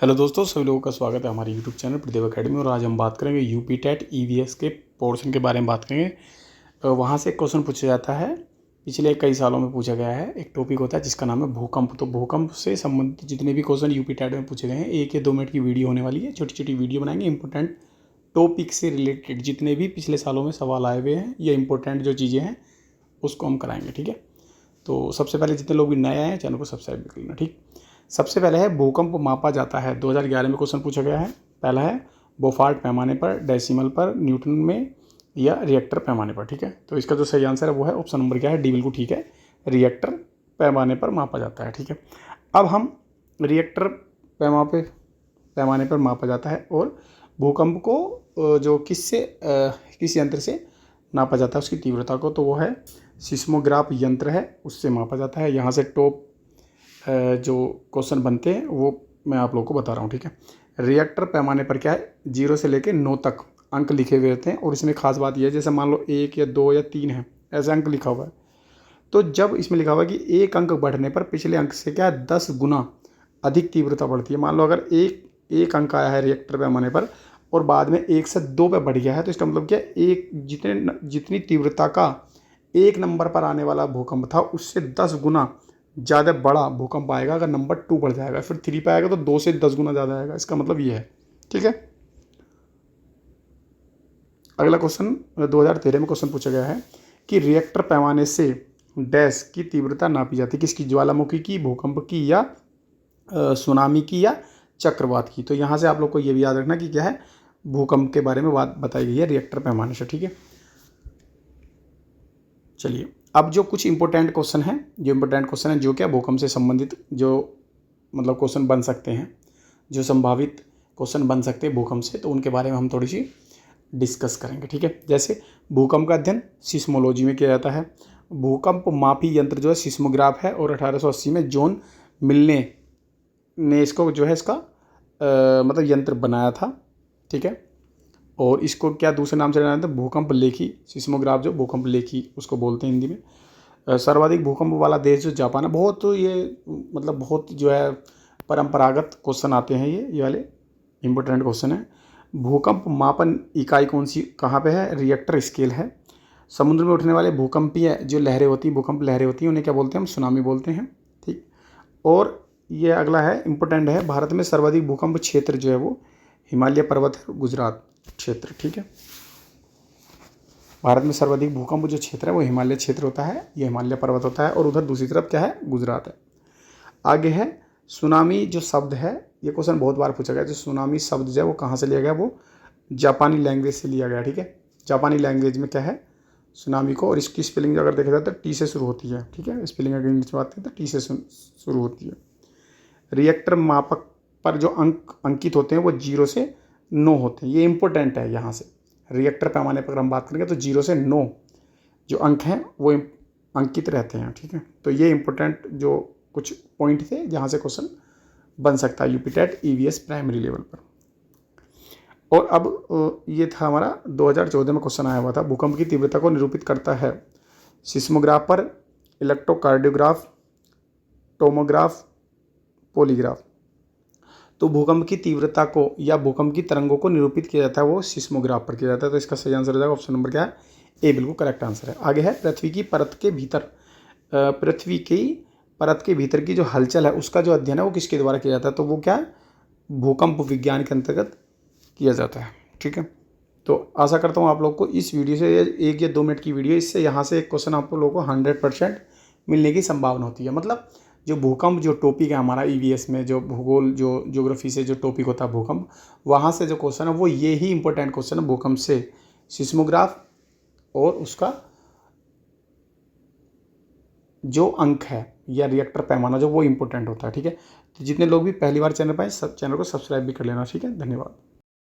Hello दोस्तों, सभी लोगों का स्वागत है हमारे यूट्यूब चैनल प्रदेव अकेडमी। और आज हम बात करेंगे यूपी टेट ईवीएस के पोर्शन के बारे में बात करेंगे। वहाँ से एक क्वेश्चन पूछा जाता है, पिछले कई सालों में पूछा गया है। एक टॉपिक होता है जिसका नाम है भूकंप। तो भूकंप से संबंधित जितने भी क्वेश्चन यूपी टेट में पूछे गए हैं, 1 या 2 मिनट की वीडियो होने वाली है। छोटी छोटी वीडियो बनाएंगे, इंपॉर्टेंट टॉपिक से रिलेटेड जितने भी पिछले सालों में सवाल आए हुए हैं या इंपॉर्टेंट जो चीज़ें हैं उसको हम कराएंगे। ठीक है, तो सबसे पहले जितने लोग भी नए आए हैं चैनल को सब्सक्राइब कर लेना। ठीक, सबसे पहले है भूकंप मापा जाता है। 2011 में क्वेश्चन पूछा गया है। पहला है बोफार्ट पैमाने पर, डेसिमल पर, न्यूटन में या रिएक्टर पैमाने पर। ठीक है, तो इसका जो सही आंसर है वो है ऑप्शन नंबर क्या है, डी। बिल्कुल ठीक है, रिएक्टर पैमाने पर मापा जाता है। ठीक है, अब हम रिएक्टर पैमाने पर मापा जाता है। और भूकंप को जो किस यंत्र से नापा जाता है उसकी तीव्रता को, तो वो है सिस्मोग्राफ यंत्र है, उससे मापा जाता है। यहाँ से टॉप जो क्वेश्चन बनते हैं वो मैं आप लोगों को बता रहा हूँ। ठीक है, रिएक्टर पैमाने पर क्या है, 0 से लेकर 9 तक अंक लिखे हुए रहते हैं। और इसमें खास बात यह है, जैसे मान लो 1 या 2 या 3 है, ऐसे अंक लिखा हुआ है, तो जब इसमें लिखा हुआ है कि एक अंक बढ़ने पर पिछले अंक से क्या है 10 गुना अधिक तीव्रता बढ़ती है। मान लो अगर एक अंक आया है रिएक्टर पैमाने पर और बाद में 1 से 2 पे बढ़ गया है, तो इसका मतलब क्या है, एक जितनी तीव्रता का 1 नंबर पर आने वाला भूकंप था उससे 10 गुना ज़्यादा बड़ा भूकंप आएगा अगर नंबर 2 बढ़ जाएगा। फिर 3 पे आएगा तो 2 से 10 गुना ज़्यादा आएगा। इसका मतलब ये है। ठीक है, अगला क्वेश्चन 2013 में क्वेश्चन पूछा गया है कि रिएक्टर पैमाने से डैश की तीव्रता नापी जाती है, किसकी, ज्वालामुखी की, भूकंप की, या सुनामी की, या चक्रवात की। तो यहाँ से आप लोग को ये भी याद रखना कि क्या है, भूकंप के बारे में बात बताई गई है रिएक्टर पैमाने से। ठीक है, चलिए अब जो कुछ इंपॉर्टेंट क्वेश्चन हैं जो क्या भूकंप से संबंधित जो मतलब क्वेश्चन बन सकते हैं, जो संभावित क्वेश्चन बन सकते हैं भूकंप से, तो उनके बारे में हम थोड़ी सी डिस्कस करेंगे। ठीक है, जैसे भूकंप का अध्ययन सिस्मोलॉजी में किया जाता है। भूकंप मापी यंत्र जो है सिस्मोग्राफ है, और 1880 में जॉन मिलने ने इसको जो है इसका मतलब यंत्र बनाया था। ठीक है, और इसको क्या दूसरे नाम से जाना था, भूकंप लेखी, सिस्मोग्राफ जो भूकंप लेखी उसको बोलते हैं हिंदी में। सर्वाधिक भूकंप वाला देश जो जापान है। बहुत ये मतलब बहुत जो है परंपरागत क्वेश्चन आते हैं, ये वाले इंपॉर्टेंट क्वेश्चन है। भूकंप मापन इकाई कौन सी कहाँ पे है, रिएक्टर स्केल है। समुद्र में उठने वाले भूकंपीय जो लहरें होती हैं, भूकंप लहरें होती हैं, उन्हें क्या बोलते हैं, हम सुनामी बोलते हैं। ठीक, और ये अगला है इंपॉर्टेंट है, भारत में सर्वाधिक भूकंप क्षेत्र जो है वो हिमालय पर्वत है, गुजरात क्षेत्र। ठीक है, भारत में सर्वाधिक भूकंप जो क्षेत्र है वो हिमालय क्षेत्र होता है, ये हिमालय पर्वत होता है, और उधर दूसरी तरफ क्या है, गुजरात है। आगे है सुनामी जो शब्द है, ये क्वेश्चन बहुत बार पूछा गया। जो सुनामी शब्द जो है वो कहाँ से लिया गया, वो जापानी लैंग्वेज से लिया गया। ठीक है, जापानी लैंग्वेज में क्या है सुनामी को, और इसकी स्पेलिंग अगर देखा जाए तो टी से शुरू होती है। ठीक है, स्पेलिंग अगर इंग्लिश में बात करें तो टी से शुरू होती है। रिएक्टर मापक पर जो अंक अंकित होते हैं वो 0 से 9 होते हैं, ये इंपॉर्टेंट है। यहाँ से रिएक्टर पैमाने पर हम बात करेंगे तो 0 से 9 जो अंक हैं वो अंकित रहते हैं। ठीक है, तो ये इंपॉर्टेंट जो कुछ पॉइंट थे जहाँ से क्वेश्चन बन सकता है UP TET EVS primary level पर। और अब ये था हमारा 2014 में क्वेश्चन आया हुआ था, भूकंप की तीव्रता को निरूपित करता है सिस्मोग्राफ पर, इलेक्ट्रोकार्डियोग्राफ, टोमोग्राफ, पॉलीग्राफ। तो भूकंप की तीव्रता को या भूकंप की तरंगों को निरूपित किया जाता है वो सिस्मोग्राफ पर किया जाता है। तो इसका सही आंसर हो जाएगा ऑप्शन नंबर क्या है, ए। बिल्कुल करेक्ट आंसर है। आगे है पृथ्वी की परत के भीतर की जो हलचल है उसका जो अध्ययन है वो किसके द्वारा किया जाता है, तो वो क्या है, भूकंप विज्ञान के अंतर्गत किया जाता है। ठीक है, तो आशा करता हूँ आप लोग को इस वीडियो से 1 या 2 मिनट की वीडियो, इससे यहाँ से एक क्वेश्चन आप लोगों को 100% मिलने की संभावना होती है। मतलब जो भूकंप जो टॉपिक है हमारा ईवीएस में, जो भूगोल जो ज्योग्राफी से जो टॉपिक होता है भूकंप, वहाँ से जो क्वेश्चन है वो ये ही इंपॉर्टेंट क्वेश्चन है, भूकंप से सिस्मोग्राफ और उसका जो अंक है या रिएक्टर पैमाना जो वो इंपॉर्टेंट होता है। ठीक है, तो जितने लोग भी पहली बार चैनल पर आए सब चैनल को सब्सक्राइब भी कर लेना। ठीक है, धन्यवाद।